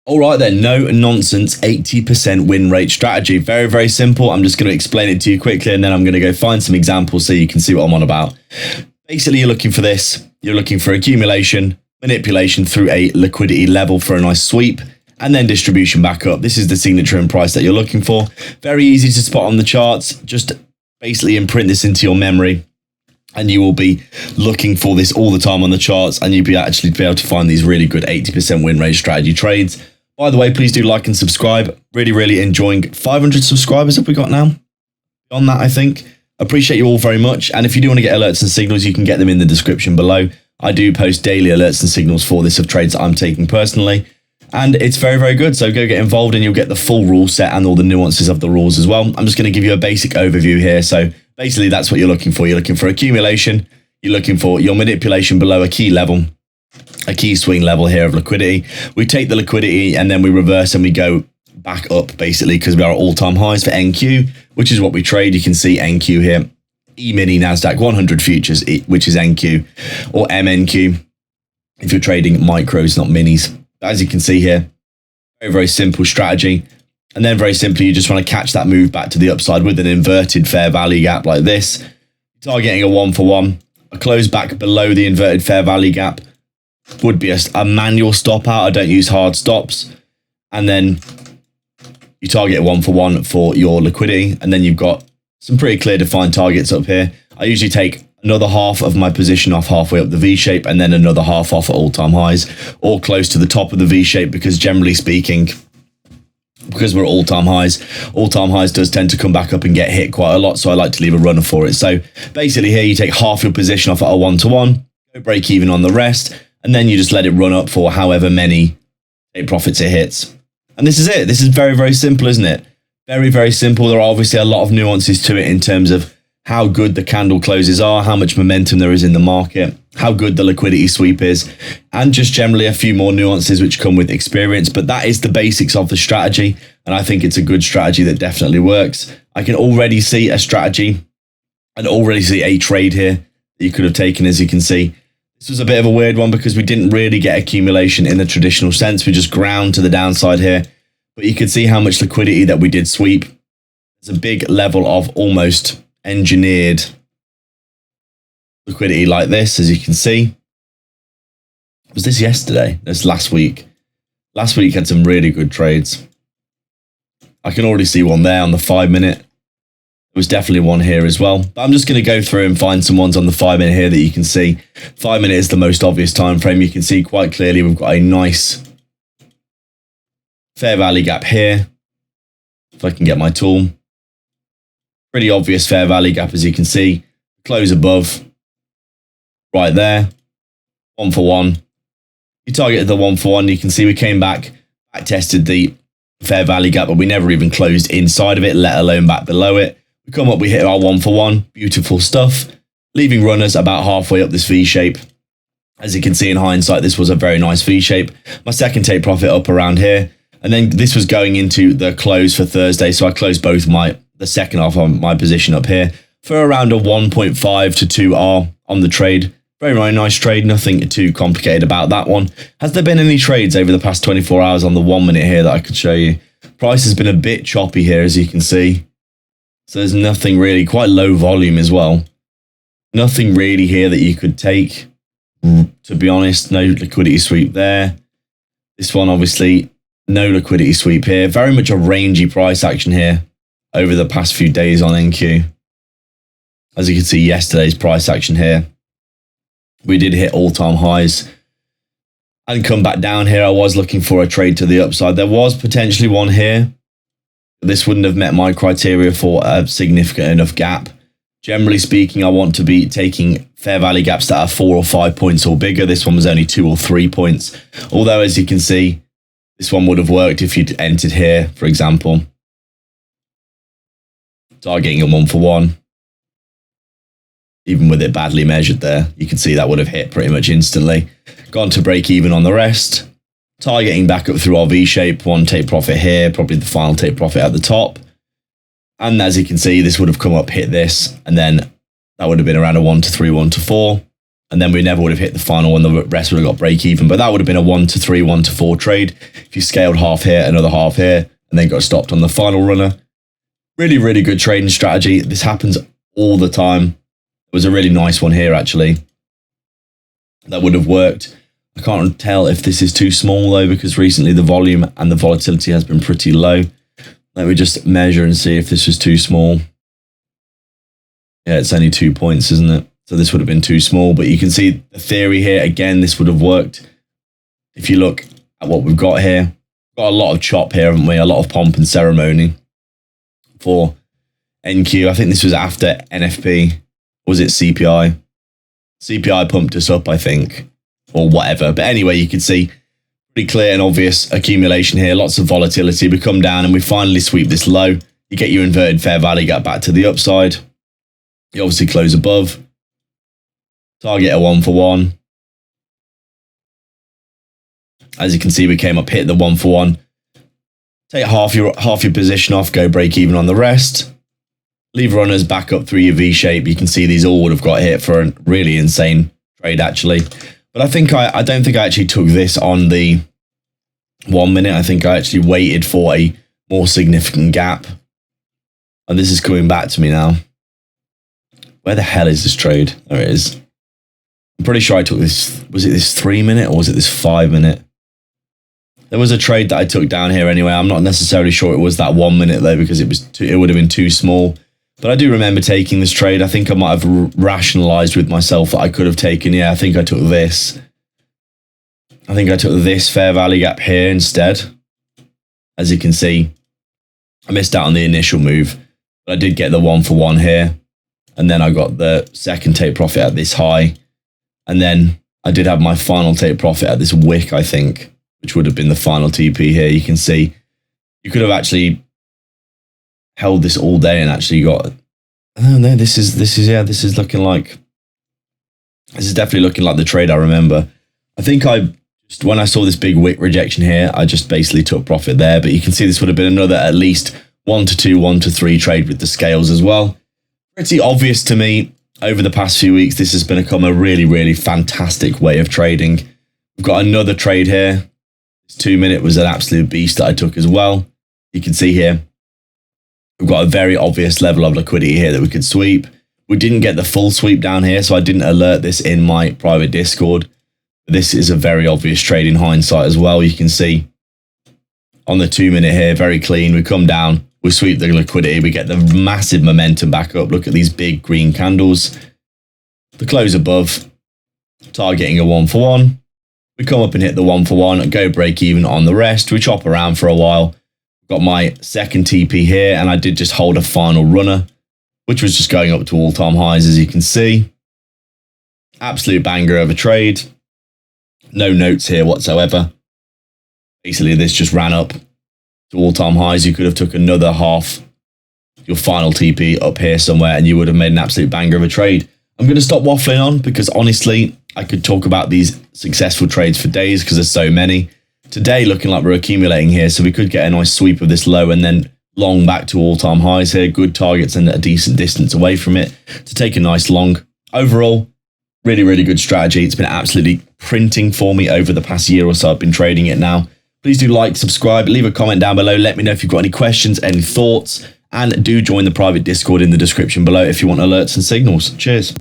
All right then, no nonsense 80% win rate strategy. Very, very simple. I'm just going to explain it to you quickly and then I'm going to go find some examples so you can see what I'm on about. Basically, you're looking for this. You're looking for accumulation, manipulation through a liquidity level for a nice sweep, and then distribution back up. This is the signature and price that you're looking for. Very easy to spot on the charts. Just basically imprint this into your memory and you will be looking for this all the time on the charts and you'll be actually be able to find these really good 80% win rate strategy trades. By the way, please do like and subscribe. Really, really enjoying 500 subscribers have we got now? Beyond that, I think. Appreciate you all very much. And if you do want to get alerts and signals, you can get them in the description below. I do post daily alerts and signals for this of trades that I'm taking personally. And it's very, very good. So go get involved and you'll get the full rule set and all the nuances of the rules as well. I'm just going to give you a basic overview here. So basically, that's what you're looking for. You're looking for accumulation. You're looking for your manipulation below a key level. A key swing level here of liquidity. We take the liquidity and then we reverse and we go back up basically because we are at all-time highs for NQ, which is what we trade. You can see NQ here, E-mini NASDAQ 100 futures, which is NQ, or MNQ if you're trading micros, not minis. As you can see here, very, very simple strategy. And then very simply, you just want to catch that move back to the upside with an inverted fair value gap like this. Targeting a 1-for-1, a close back below the inverted fair value gap would be a manual stop out. I don't use hard stops. And then you target a 1-for-1 for your liquidity. And then you've got some pretty clear defined targets up here. I usually take another half of my position off halfway up the V shape and then another half off at all-time highs or close to the top of the V shape because generally speaking, because we're at all-time highs does tend to come back up and get hit quite a lot. So I like to leave a runner for it. So basically here you take half your position off at a 1-to-1, go break even on the rest. And then you just let it run up for however many take profits it hits. And this is it. This is very, very simple, isn't it? Very, very simple. There are obviously a lot of nuances to it in terms of how good the candle closes are, how much momentum there is in the market, how good the liquidity sweep is, and just generally a few more nuances which come with experience. But that is the basics of the strategy. And I think it's a good strategy that definitely works. I can already see a strategy and already see a trade here that you could have taken, as you can see. This was a bit of a weird one because we didn't really get accumulation in the traditional sense. We just ground to the downside here. But you could see how much liquidity that we did sweep. There's a big level of almost engineered liquidity like this, as you can see. Was this yesterday? That's last week. Last week had some really good trades. I can already see one there on the 5-minute. There was definitely one here as well. But I'm just going to go through and find some ones on the 5-minute here that you can see. 5-minute is the most obvious time frame. You can see quite clearly we've got a nice fair value gap here. If I can get my tool. Pretty obvious fair value gap, as you can see. Close above. Right there. 1-for-1. You targeted the 1-for-1. You can see we came back tested the fair value gap, but we never even closed inside of it, let alone back below it. We come up, we hit our 1-for-1, beautiful stuff, leaving runners about halfway up this V shape. As you can see in hindsight, this was a very nice V shape. My second take profit up around here. And then this was going into the close for Thursday. So I closed both the second half of my position up here for around a 1.5 to 2R on the trade. Very, very nice trade. Nothing too complicated about that one. Has there been any trades over the past 24 hours on the 1-minute here that I could show you? Price has been a bit choppy here, as you can see. So there's nothing really, quite low volume as well. Nothing really here that you could take, to be honest. No liquidity sweep there. This one, obviously, no liquidity sweep here. Very much a rangy price action here over the past few days on NQ. As you can see, yesterday's price action here. We did hit all-time highs and come back down here. I was looking for a trade to the upside. There was potentially one here. This wouldn't have met my criteria for a significant enough gap. Generally speaking, I want to be taking fair value gaps that are 4 or 5 points or bigger. This one was only 2 or 3 points. Although, as you can see, this one would have worked if you'd entered here, for example. Targeting a 1-for-1. Even with it badly measured there, you can see that would have hit pretty much instantly. Gone to break even on the rest. Targeting back up through our V shape. One take profit here, probably the final take profit at the top. And as you can see, this would have come up, hit this, and then that would have been around a 1 to 3, 1 to 4. And and then we never would have hit the final one. The rest would have got break even, but that would have been a 1 to 3, 1 to 4 trade. If you scaled half here, another half here, and then got stopped on the final runner. Really, really good trading strategy. This happens all the time. It was a really nice one here, actually. That would have worked. I can't tell if this is too small though, because recently the volume and the volatility has been pretty low. Let me just measure and see if this was too small. Yeah, it's only 2 points, isn't it? So this would have been too small, but you can see the theory here. Again, this would have worked. If you look at what we've got here, we've got a lot of chop here, haven't we? A lot of pomp and ceremony for NQ. I think this was after NFP. Was it CPI? CPI pumped us up, I think, or whatever. But anyway, you can see pretty clear and obvious accumulation here. Lots of volatility. We come down and we finally sweep this low. You get your inverted fair value gap back to the upside. You obviously close above. Target a 1 for 1. As you can see, we came up, hit the 1 for 1. Take half your position off, go break even on the rest. Leave runners back up through your V shape. You can see these all would have got hit for a really insane trade, actually. But I don't think I actually took this on the 1 minute. I think I actually waited for a more significant gap. And this is coming back to me now. Where the hell is this trade? There it is. I'm pretty sure I took this. Was it this 3 minute or was it this 5 minute? There was a trade that I took down here anyway. I'm not necessarily sure it was that 1 minute though, because it would have been too small. But I do remember taking this trade. I think I might have rationalized with myself that I could have taken. Yeah, I think I took this. I think I took this fair value gap here instead. As you can see, I missed out on the initial move, but I did get the 1 for 1 here. And then I got the second take profit at this high. And then I did have my final take profit at this wick, I think, which would have been the final TP here. You can see you could have actually held this all day and actually got, oh no, this is definitely looking like the trade I remember. I think when I saw this big wick rejection here, I just basically took profit there, but you can see this would have been another at least 1 to 2, 1 to 3 trade with the scales as well. Pretty obvious to me over the past few weeks, this has become a really, really fantastic way of trading. We've got another trade here. This 2 minute was an absolute beast that I took as well. You can see here, we've got a very obvious level of liquidity here that we could sweep. We didn't get the full sweep down here, so I didn't alert this in my private Discord. This is a very obvious trade in hindsight as well. You can see on the 2 minute here, very clean. We come down, we sweep the liquidity, we get the massive momentum back up. Look at these big green candles. The close above, targeting a 1 for 1. We come up and hit the 1 for 1 and go break even on the rest. We chop around for a while. Got my second TP here, and I did just hold a final runner, which was just going up to all-time highs, as you can see. Absolute banger of a trade. No notes here whatsoever. Basically, this just ran up to all-time highs. You could have took another half, your final TP up here somewhere, and you would have made an absolute banger of a trade. I'm going to stop waffling on because honestly, I could talk about these successful trades for days because there's so many. Today, looking like we're accumulating here, so we could get a nice sweep of this low and then long back to all-time highs here. Good targets and a decent distance away from it to take a nice long. Overall, really, really good strategy. It's been absolutely printing for me over the past year or so. I've been trading it now. Please do like, subscribe, leave a comment down below. Let me know if you've got any questions, any thoughts, and do join the private Discord in the description below if you want alerts and signals. Cheers.